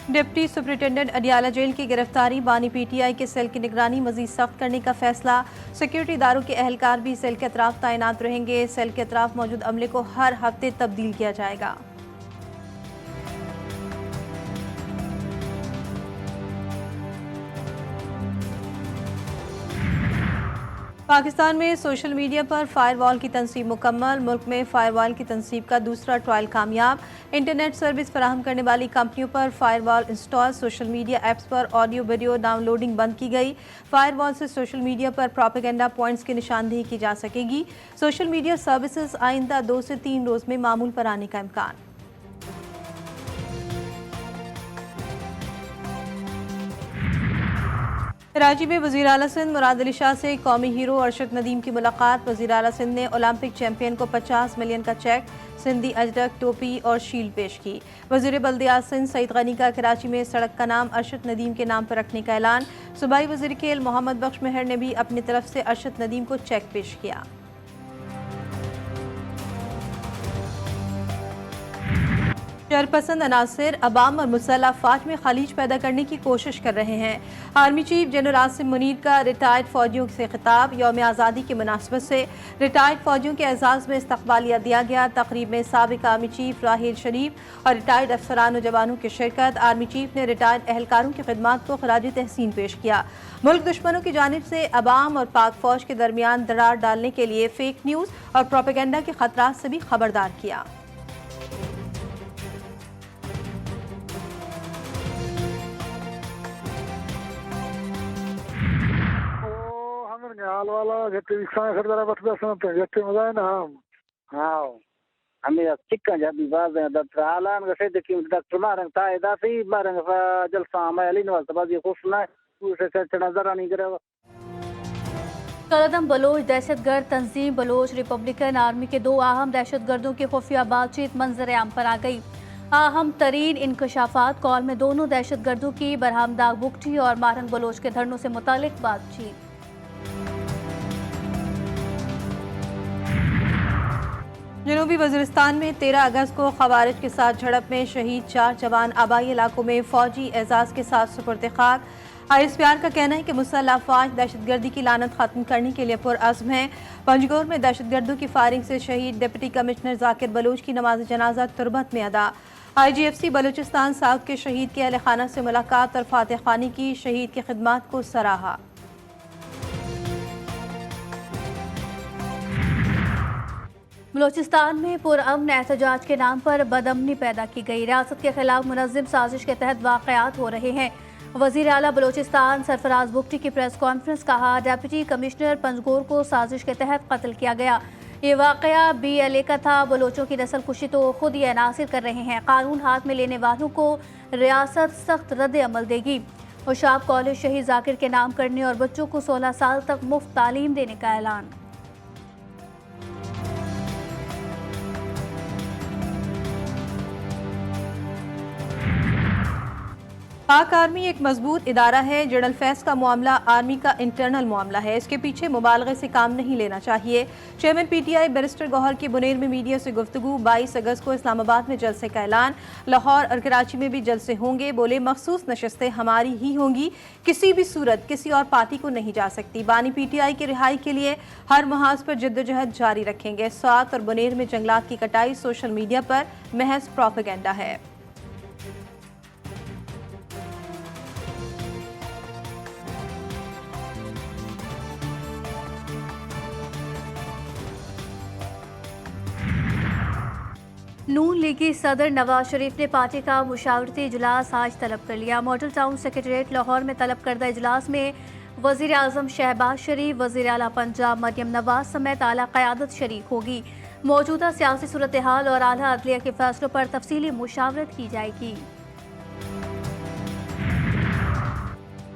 Deputy superintendent Adiala jail की गिरफ्तारी, बानी पीटीआई के सेल की निगरानी मजीद सख्त करने का फैसला। सिक्योरिटी इदारों के एहलकार भी सेल के अतराफ तैनात रहेंगे। सेल के अतराफ मौजूद अमले को हर हफ्ते तब्दील किया जाएगा। पाकिस्तान में सोशल मीडिया पर फायरवॉल की तनसीब मुकम्मल। मुल्क में फायरवॉल की तनसीब का दूसरा ट्रायल कामयाब। इंटरनेट सर्विस फराहम करने वाली कंपनियों पर firewall install. Social media apps पर ऑडियो वीडियो डाउनलोडिंग बंद की गई। फायरवॉल से सोशल मीडिया पर प्रोपेगेंडा पॉइंट्स की निशानदेही की जा सकेगी। सोशल मीडिया सर्विसेज आइंदा 2 से 3 रोज में मामूल पर आने का इम्कान। कराची में वज़ीर आला सिंध मुराद अली शाह से कौमी हीरो अरशद नदीम की मुलाकात। वज़ीर आला सिंध ने ओलंपिक चैंपियन को 50 मिलियन का चेक, सिंधी अजरक, टोपी और शील्ड पेश की। वज़ीर बल्दियात सिंध सईद गनी का कराची में सड़क का नाम अरशद नदीम के नाम पर रखने का ऐलान। सूबाई वज़ीर खेल मोहम्मद बख्श मेहर ने भी अपनी तरफ से अरशद नदीम को चेक पेश किया। शरपसंद अनासिर अवाम और मुसल्लह अफवाज में खलीज पैदा करने की कोशिश कर रहे हैं। Army chief general Asim Munir का रिटायर्ड फौजियों से खिताब। यौम आज़ादी की मुनासबत से रिटायर्ड फौजियों के एजाज़ में इस्तकबालिया दिया गया। तकरीब में साबिक आर्मी चीफ राहिल शरीफ और रिटायर्ड अफसरान और जवानों की शिरकत। आर्मी चीफ ने रिटायर्ड एहलकारों की खिदमात को खराज तहसीन पेश किया। मुल्क दुश्मनों की जानिब से अवाम और पाक फौज के दरमियान दरार डालने के लिए फेक न्यूज़ और प्रोपेगेंडा के खतरात से भी खबरदार किया। हाल वाला जते रिक्शा खरीदारा बटदा समते जते मजा है ना हम हाँ हमें चिकन जब बाज है दत्राला नसे देखिए डॉक्टर मारंग ता इदाफी मारंग जलसा में अली नवाज बाजी खुश ना उसे से नजर नहीं करेगा। कलदम बलोच दहशतगर्द तंजीम बलोच रिपब्लिकन आर्मी के 2 अहम दहशतगर्दों की खुफिया बातचीत मंजर आम पर आ गई। अहम तरीन इंकशाफात कॉल में दोनों दहशतगर्दों की बरहमदाग बुगटी और मारंग बलोच के धरनों से मुतालिक बातचीत। जनूबी वज़ीरिस्तान में 13 अगस्त को खवारिज के साथ झड़प में शहीद 4 जवान आबाई इलाकों में फौजी एजाज के साथ सुपुर्द खाक। ISPR का कहना है कि मुसल्लह अफवाज दहशतगर्दी की लानत खत्म करने के लिए पुरअज़्म है। पंजगोर में दहशतगर्दों की फायरिंग से शहीद डिप्टी कमिश्नर जाकिर बलूच की नमाज जनाजा तुरबत में अदा। IGFC बलूचिस्तान साउथ के शहीद के अहल खाना से मुलाकात और फातह खानी की। शहीद की खिदमात को सराहा। बलोचिस्तान में पुरअमन एहतजाज के नाम पर बदअमनी पैदा की गई। रियासत के खिलाफ मुनज़्ज़म साजिश के तहत वाक़यात हो रहे हैं। वज़ीर आला बलोचिस्तान सरफराज बुगटी की प्रेस कॉन्फ्रेंस कहा, डिप्टी कमिश्नर पंजगोर को साजिश के तहत कत्ल किया गया। ये वाक़या BLA का था। बलोचों की नस्ल कुशी तो खुद ये अनासिर कर रहे हैं। कानून हाथ में लेने वालों को रियासत सख्त रद्द अमल देगी। होशाब कॉलेज शहीद जाकिर के नाम करने और बच्चों को 16 साल तक मुफ्त तालीम देने का ऐलान। पाक आर्मी एक मजबूत इदारा है। जनरल फैज का मामला आर्मी का इंटरनल मामला है। इसके पीछे मुबालगे से काम नहीं लेना चाहिए। चेयरमैन PTI बैरिस्टर गौहर की बुनेर में मीडिया से गुफ्तगू। 22 अगस्त को इस्लामाबाद में जलसे का ऐलान। लाहौर और कराची में भी जलसे होंगे। बोले, मखसूस नशस्तें हमारी ही होंगी, किसी भी सूरत किसी और पार्टी को नहीं जा सकती। बानी PTI की रिहाई के लिए हर महाज पर जद्दोजहद जारी रखेंगे। स्वात और बुनेर में जंगलात की कटाई सोशल मीडिया पर महज प्रोपेगेंडा है। नून लीगी सदर नवाज शरीफ ने पार्टी का मुशावरती इजलास आज तलब कर लिया। मॉडल टाउन सेक्रेटरीट लाहौर में तलब करदा इजलास में वज़ीर आज़म शहबाज शरीफ, वज़ीर आला पंजाब मरियम नवाज समेत आला क़यादत शरीक होगी। मौजूदा सियासी सूरत हाल और आला अदलिया के फैसलों पर तफसीली मुशावरत की जाएगी।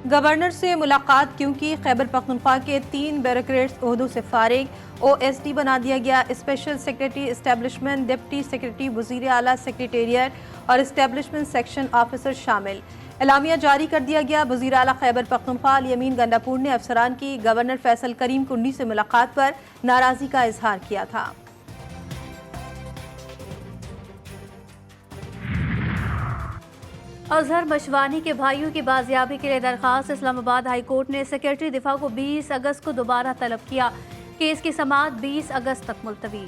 गवर्नर से मुलाकात क्योंकि खैबर पख्तूनख्वा के 3 ब्यूरोक्रेट्स ओहदों से फारिग। OSD बना दिया गया। Special secretary establishment, deputy secretary वज़ीर आला सेक्रेटेरिएट और इस्टेब्लिशमेंट सेक्शन ऑफिसर शामिल। एलामिया जारी कर दिया गया। वज़ीर आला खैबर पख्तूनख्वा यमीन गंडापुर ने अफसरान की गवर्नर फैसल करीम कुंडी से मुलाकात पर नाराज़गी का इजहार किया था। अजहर मशवानी के भाइयों की बाजियाबी के लिए दरखास्त। इस्लामाबाद हाई कोर्ट ने सेक्रेटरी दिफा को 20 अगस्त को दोबारा तलब किया। केस की समाअत 20 अगस्त तक मुलतवी।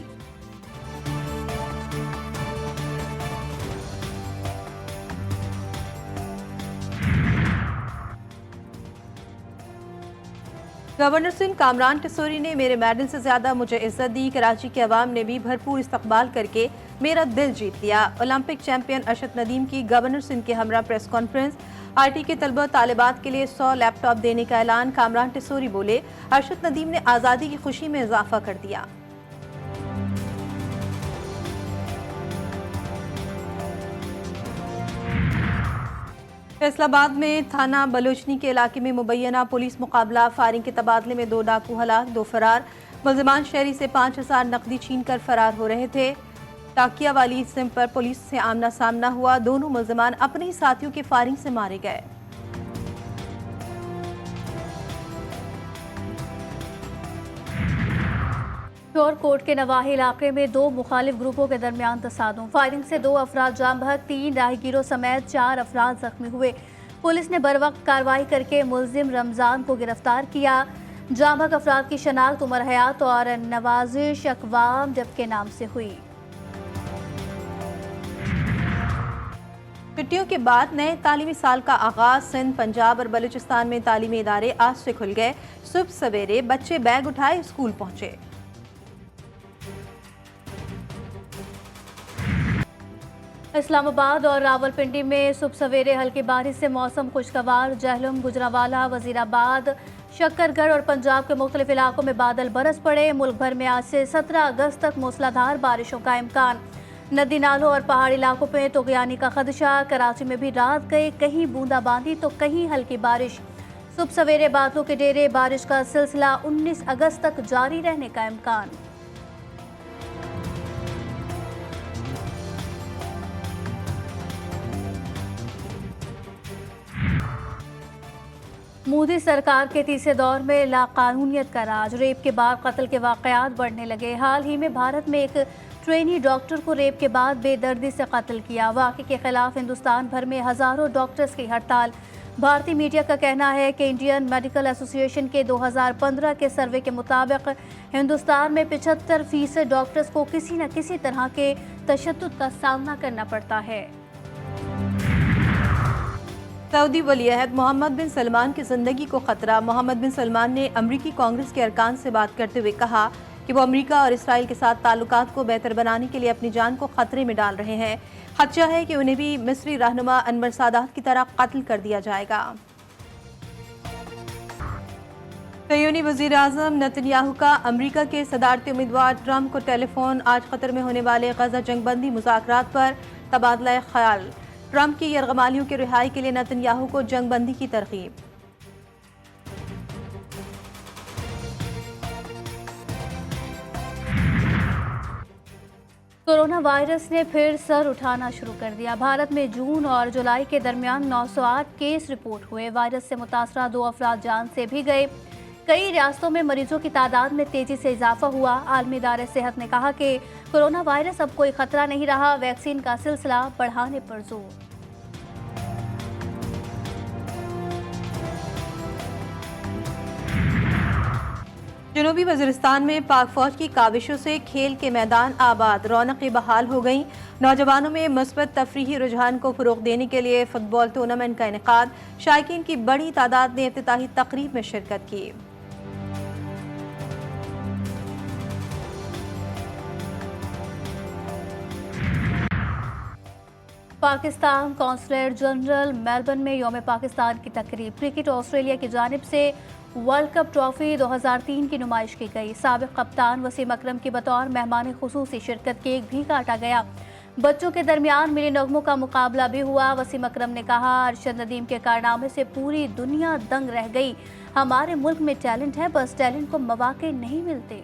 गवर्नर सिंह कामरान टिसोरी ने मेरे मेडल से ज्यादा मुझे इज्जत दी। कराची के अवाम ने भी भरपूर इस्तकबाल करके मेरा दिल जीत लिया। ओलंपिक चैंपियन अरशद नदीम की गवर्नर सिंह के हमरा प्रेस कॉन्फ्रेंस। आरटी के तलबा तालिबात के लिए 100 लैपटॉप देने का ऐलान। कामरान टिसोरी बोले, अरशद नदीम ने आज़ादी की खुशी में इजाफा कर दिया। फैसलाबाद में थाना बलोचनी के इलाके में मुबैना पुलिस मुकाबला। फायरिंग के तबादले में 2 डाकू हलाक, 2 फरार। मुलजिमान शहरी से 5000 नकदी छीन कर फरार हो रहे थे। टाकिया वाली सिम पर पुलिस से आमना सामना हुआ। दोनों मुलजिमान अपने ही साथियों के फायरिंग से मारे गए। शोर कोट के नवाही इलाके में 2 मुखालिफ ग्रुपों के दरमियान तसादुम। फायरिंग से 2 अफराद जाम बहक, 3 राहगीरों समेत 4 अफराद जख्मी हुए। पुलिस ने बरवक्त कार्रवाई करके मुलजिम रमजान को गिरफ्तार किया। जाम बहक अफराद की शनाख्त उमर हयात और नवाजिश अकवाम जब के नाम से हुई। छुट्टियों के बाद नए तालीमी साल का आगाज। सिंध, पंजाब और बलूचिस्तान में तालीमी इदारे आज से खुल गए। सुबह सवेरे बच्चे बैग उठाए स्कूल पहुंचे। इस्लामाबाद और रावलपिंडी में सुबह सवेरे हल्की बारिश से मौसम खुशगवार। जहलम, गुजरावाला, वजीराबाद, शक्करगढ़ और पंजाब के मुख्तलिफ इलाकों में बादल बरस पड़े। मुल्क भर में आज से 17 अगस्त तक मूसलाधार बारिशों का इम्कान। नदी नालों और पहाड़ी इलाकों में तोगयानी का खदशा। कराची में भी रात गए कहीं बूंदाबांदी तो कहीं हल्की बारिश। सुबह सवेरे बादलों के डेरे। बारिश का सिलसिला 19 अगस्त तक जारी रहने का इम्कान। मोदी सरकार के तीसरे दौर में लाकानूनियत का राज। रेप के बाद कत्ल के वाकयात बढ़ने लगे। हाल ही में भारत में एक ट्रेनी डॉक्टर को रेप के बाद बेदर्दी से कत्ल किया। वाक़े के खिलाफ हिंदुस्तान भर में हज़ारों डॉक्टर्स की हड़ताल। भारतीय मीडिया का कहना है कि इंडियन मेडिकल एसोसिएशन के 2015 के सर्वे के मुताबिक हिंदुस्तान में 75% डॉक्टर्स को किसी न किसी तरह के तशद्दुद का सामना करना पड़ता है। सऊदी वलीअहद मोहम्मद बिन सलमान की जिंदगी को खतरा। मोहम्मद बिन सलमान ने अमरीकी कांग्रेस के अरकान से बात करते हुए कहा कि वो अमेरिका और इसराइल के साथ ताल्लुकात को बेहतर बनाने के लिए अपनी जान को खतरे में डाल रहे हैं। खदशा है कि उन्हें भी मिस्री रहनुमा अनवर सादात की तरह कत्ल कर दिया जाएगा। सयूनी वजीर आजम नेतन्याहू का अमरीका के सदारती उम्मीदवार ट्रंप को टेलीफोन। आज कतर में होने वाले गजा जंगबंदी मुज़ाकरात पर तबादला ख्याल। ट्रंप की यरगमालियों की रिहाई के लिए नेतन्याहू को जंगबंदी की तरगीब। कोरोना वायरस ने फिर सर उठाना शुरू कर दिया। भारत में जून और जुलाई के दरमियान 908 केस रिपोर्ट हुए। वायरस से मुतासरा 2 अफराद जान से भी गए। कई रियासतों में मरीजों की तादाद में तेजी से इजाफा हुआ। आलमी इदारे सेहत ने कहा कि कोरोना वायरस अब कोई खतरा नहीं रहा। वैक्सीन का सिलसिला बढ़ाने पर जोर। जनूबी वज़ीरिस्तान में पाक फौज की काविशों से खेल के मैदान आबाद। रौनकें बहाल हो गईं। नौजवानों में मुस्बत तफरीही रुझान को फ़रोग़ देने के लिए फुटबॉल टूर्नामेंट का इनेकाद। शायकीन की बड़ी तादाद ने इफ्तिताही तकरीब में शिरकत की। पाकिस्तान कौंसलर जनरल मेलबर्न में यौम पाकिस्तान की तकरीब। क्रिकेट ऑस्ट्रेलिया की जानिब से वर्ल्ड कप ट्रॉफी 2003 की नुमाइश की गई। साबिक कप्तान वसीम अकरम की बतौर मेहमान खुसूसी शिरकत केक भी काटा गया। बच्चों के दरमियान मिली नगमों का मुकाबला भी हुआ। वसीम अकरम ने कहा, अरशद नदीम के कारनामे से पूरी दुनिया दंग रह गई। हमारे मुल्क में टैलेंट है, बस टैलेंट को मौके नहीं मिलते।